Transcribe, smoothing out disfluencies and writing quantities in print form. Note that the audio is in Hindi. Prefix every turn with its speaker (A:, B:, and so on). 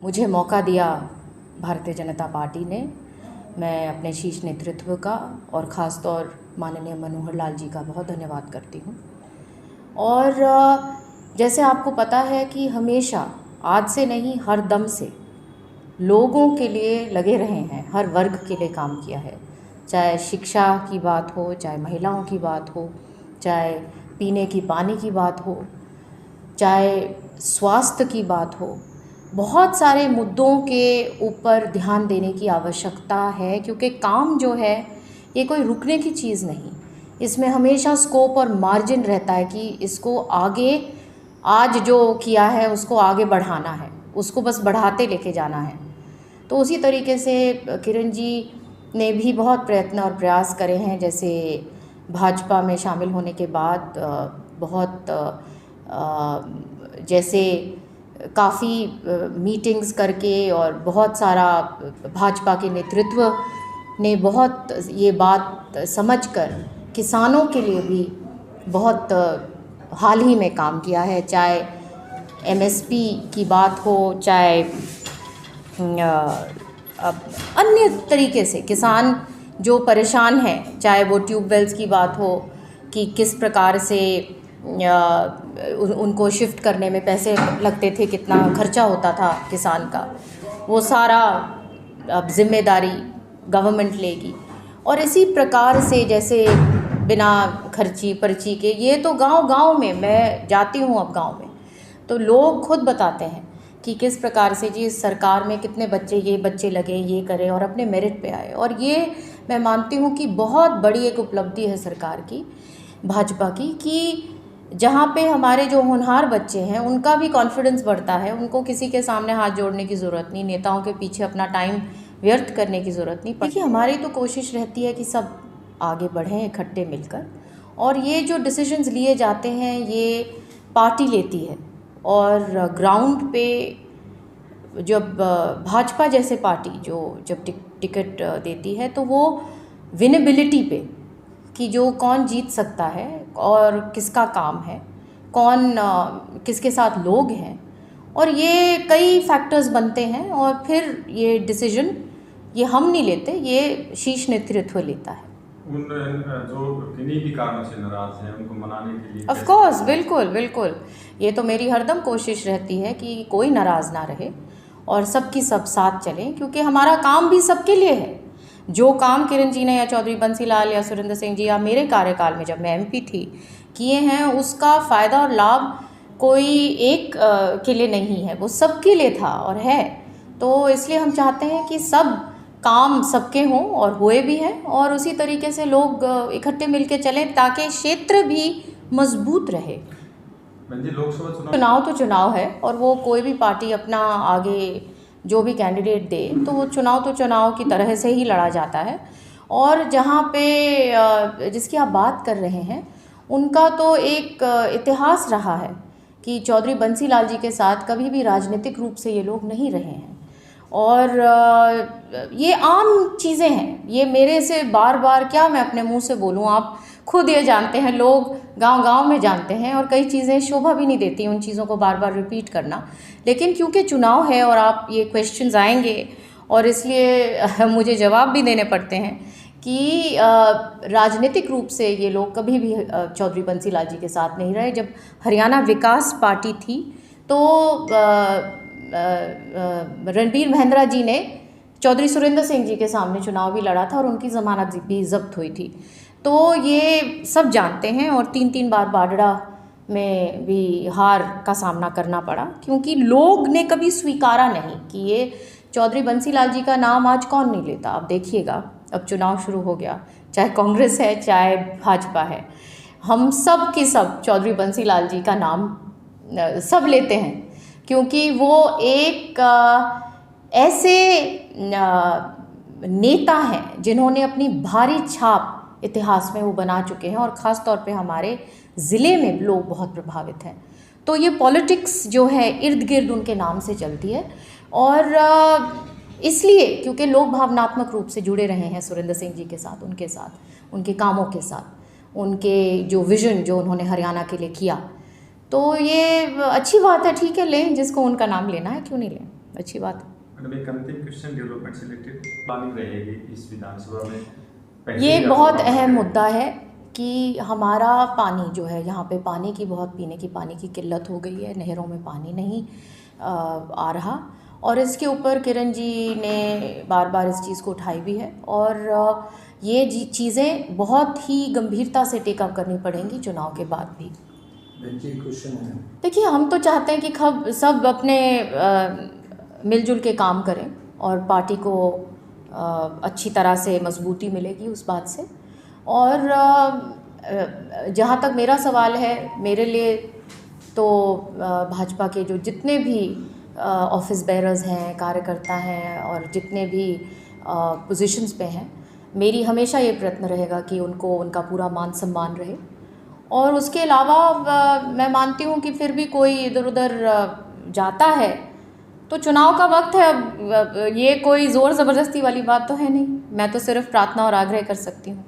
A: मुझे मौका दिया भारतीय जनता पार्टी ने, मैं अपने शीर्ष नेतृत्व का और ख़ास तौर माननीय मनोहर लाल जी का बहुत धन्यवाद करती हूँ। और जैसे आपको पता है कि हमेशा, आज से नहीं हर दम से लोगों के लिए लगे रहे हैं, हर वर्ग के लिए काम किया है। चाहे शिक्षा की बात हो, चाहे महिलाओं की बात हो, चाहे पीने की पानी की बात हो, चाहे स्वास्थ्य की बात हो, बहुत सारे मुद्दों के ऊपर ध्यान देने की आवश्यकता है, क्योंकि काम जो है ये कोई रुकने की चीज़ नहीं। इसमें हमेशा स्कोप और मार्जिन रहता है कि इसको आगे, आज जो किया है उसको आगे बढ़ाना है, उसको बस बढ़ाते लेके जाना है। तो उसी तरीके से किरण जी ने भी बहुत प्रयत्न और प्रयास करे हैं। जैसे भाजपा में शामिल होने के बाद बहुत जैसे काफ़ी मीटिंग्स करके और बहुत सारा भाजपा के नेतृत्व ने बहुत ये बात समझकर किसानों के लिए भी बहुत हाल ही में काम किया है। चाहे एमएसपी की बात हो, चाहे अन्य तरीके से किसान जो परेशान हैं, चाहे वो ट्यूबवेल्स की बात हो कि किस प्रकार से उनको शिफ्ट करने में पैसे लगते थे, कितना खर्चा होता था किसान का, वो सारा अब जिम्मेदारी गवर्नमेंट लेगी। और इसी प्रकार से जैसे बिना खर्ची पर्ची के, ये तो गांव-गांव में मैं जाती हूँ, अब गांव में तो लोग खुद बताते हैं कि किस प्रकार से जी सरकार में कितने बच्चे, ये बच्चे लगे, ये करें और अपने मेरिट पे आए। और ये मैं मानती हूँ कि बहुत बड़ी एक उपलब्धि है सरकार की, भाजपा की, कि जहाँ पे हमारे जो होनहार बच्चे हैं उनका भी कॉन्फिडेंस बढ़ता है। उनको किसी के सामने हाथ जोड़ने की ज़रूरत नहीं, नेताओं के पीछे अपना टाइम व्यर्थ करने की ज़रूरत नहीं। देखिए, हमारी तो कोशिश रहती है कि सब आगे बढ़ें इकट्ठे मिलकर, और ये जो डिसीजंस लिए जाते हैं ये पार्टी लेती है। और ग्राउंड पे जब भाजपा जैसे पार्टी जो जब टिकट देती है तो वो विनेबिलिटी पे, कि जो कौन जीत सकता है और किसका काम है, कौन किसके साथ लोग हैं, और ये कई फैक्टर्स बनते हैं। और फिर ये डिसीजन ये हम नहीं लेते, ये शीर्ष नेतृत्व लेता है।
B: उन जो किन्हीं भी कारणों से नाराज हैं उनको मनाने के लिए
A: ऑफ कोर्स, बिल्कुल बिल्कुल, ये तो मेरी हरदम कोशिश रहती है कि कोई नाराज़ ना रहे और सबकी सब साथ चलें, क्योंकि हमारा काम भी सबके लिए है। जो काम किरण जी ने या चौधरी बंसी लाल या सुरेंद्र सिंह जी या मेरे कार्यकाल में जब मैं एमपी थी किए हैं, उसका फ़ायदा और लाभ कोई एक के लिए नहीं है, वो सबके लिए था और है। तो इसलिए हम चाहते हैं कि सब काम सबके हों, और हुए भी हैं, और उसी तरीके से लोग इकट्ठे मिलके चलें ताकि क्षेत्र भी मजबूत रहे।
B: लोकसभा
A: चुनाव तो चुनाव है, और वो कोई भी पार्टी अपना आगे जो भी कैंडिडेट दे तो वो चुनाव तो चुनाव की तरह से ही लड़ा जाता है। और जहाँ पे जिसकी आप बात कर रहे हैं उनका तो एक इतिहास रहा है कि चौधरी बंसी लाल जी के साथ कभी भी राजनीतिक रूप से ये लोग नहीं रहे हैं। और ये आम चीज़ें हैं, ये मेरे से बार बार क्या मैं अपने मुंह से बोलूँ, आप खुद ये जानते हैं, लोग गांव-गांव में जानते हैं, और कई चीज़ें शोभा भी नहीं देती उन चीज़ों को बार बार रिपीट करना। लेकिन क्योंकि चुनाव है और आप ये क्वेश्चंस आएंगे, और इसलिए मुझे जवाब भी देने पड़ते हैं कि राजनीतिक रूप से ये लोग कभी भी चौधरी बंसी लाल जी के साथ नहीं रहे। जब हरियाणा विकास पार्टी थी तो रणबीर महेंद्रा जी ने चौधरी सुरेंद्र सिंह जी के सामने चुनाव भी लड़ा था और उनकी ज़मानत भी जब्त हुई थी। तो ये सब जानते हैं, और 3-3 बार बाडड़ा में भी हार का सामना करना पड़ा, क्योंकि लोग ने कभी स्वीकारा नहीं कि ये चौधरी बंसी लाल जी का नाम आज कौन नहीं लेता। अब देखिएगा, अब चुनाव शुरू हो गया, चाहे कांग्रेस है चाहे भाजपा है, हम सब के सब चौधरी बंसी लाल जी का नाम सब लेते हैं, क्योंकि वो एक ऐसे नेता हैं जिन्होंने अपनी भारी छाप इतिहास में वो बना चुके हैं, और ख़ास तौर पे हमारे ज़िले में लोग बहुत प्रभावित हैं। तो ये पॉलिटिक्स जो है इर्द गिर्द उनके नाम से चलती है, और इसलिए क्योंकि लोग भावनात्मक रूप से जुड़े रहे हैं सुरेंद्र सिंह जी के साथ, उनके कामों के साथ, उनके जो विज़न जो उन्होंने हरियाणा के लिए किया। तो ये अच्छी बात है, ठीक है, लें जिसको उनका नाम लेना है, क्यों नहीं लें। अच्छी बात है।
B: मैडम, एक अंतिम क्वेश्चन डेवलपमेंट से रिलेटेड, प्लानिंग रहेगी इस विधानसभा में?
A: ये
B: पहले
A: बहुत
B: आपका
A: अहम
B: है।
A: मुद्दा है कि हमारा पानी जो है, यहाँ पे पानी की बहुत, पीने की पानी की किल्लत हो गई है, नहरों में पानी नहीं आ रहा, और इसके ऊपर किरण जी ने बार बार इस चीज़ को उठाई भी है, और ये चीज़ें बहुत ही गंभीरता से टेकअप करनी पड़ेंगी चुनाव के बाद भी।
C: क्वेश्चन है,
A: देखिए, हम तो चाहते हैं कि सब अपने मिलजुल के काम करें, और पार्टी को अच्छी तरह से मजबूती मिलेगी उस बात से। और जहाँ तक मेरा सवाल है, मेरे लिए तो भाजपा के जो जितने भी ऑफिस बेयरर्स हैं, कार्यकर्ता हैं, और जितने भी पोजीशंस पे हैं, मेरी हमेशा ये प्रयत्न रहेगा कि उनको उनका पूरा मान सम्मान रहे। और उसके अलावा मैं मानती हूँ कि फिर भी कोई इधर उधर जाता है तो चुनाव का वक्त है, अब ये कोई ज़ोर ज़बरदस्ती वाली बात तो है नहीं, मैं तो सिर्फ प्रार्थना और आग्रह कर सकती हूँ।